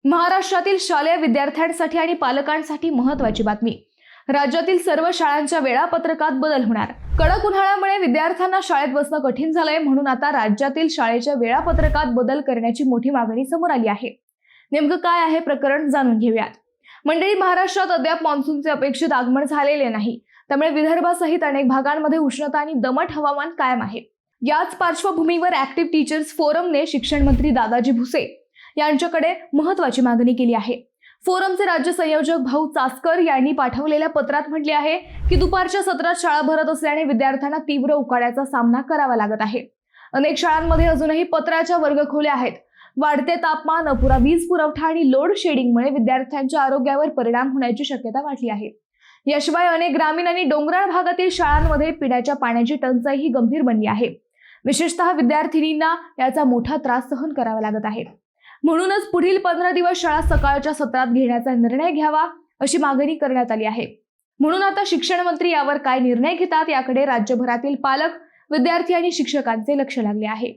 महाराष्ट्रातील शालेय विद्यार्थ्यांसाठी आणि पालकांसाठी महत्त्वाची बातमी। राज्यातील सर्व शाळांच्या वेळापत्रकात बदल होणार। कडक उन्हाळ्यामुळे विद्यार्थ्यांना शाळेत बसणं कठीण झालंय, म्हणून आता राज्यातील शाळेच्या वेळापत्रकात बदल करण्याची मोठी मागणी समोर आली आहे। नेमकं काय आहे प्रकरण, जाणून घेऊयात। मंडळी, महाराष्ट्रात अद्याप मान्सूनचे अपेक्षित आगमन झालेले नाही, त्यामुळे विदर्भासहित अनेक भागांमध्ये उष्णता आणि दमट हवामान कायम आहे। याच पार्श्वभूमीवर ऍक्टिव्ह टीचर्स फोरमने शिक्षण मंत्री दादाजी भुसे यांच्याकडे महत्त्वाची मागणी केली आहे। फोरमचे राज्य संयोजक भाऊ चासकर यांनी पाठवलेल्या पत्रात म्हटले आहे की दुपारच्या सत्रात शाळा भरत असल्याने विद्यार्थ्यांना तीव्र उकाड्याचा सामना करावा लागत आहे। अनेक शाळांमध्ये अजूनही पत्राच्या वर्गखोल्या आहेत। वाढते तापमान, अपुरा वीज पुरवठा आणि लोड शेडिंगमुळे विद्यार्थ्यांच्या आरोग्यावर परिणाम होण्याची शक्यता वाढली आहे। याशिवाय अनेक ग्रामीण आणि डोंगराळ भागातील शाळांमध्ये पिण्याच्या पाण्याची टंचाई ही गंभीर बनली आहे। विशेषतः विद्यार्थिनींना याचा मोठा त्रास सहन करावा लागत आहे। म्हणूनच पुढील 15 दिवस शाळा सकाळच्या सत्रात घेण्याचा निर्णय घ्यावा अशी मागणी करण्यात आली आहे। म्हणून आता शिक्षण मंत्री यावर काय निर्णय घेतात याकडे राज्यभरातील पालक, विद्यार्थी आणि शिक्षकांचे लक्ष लागले आहे।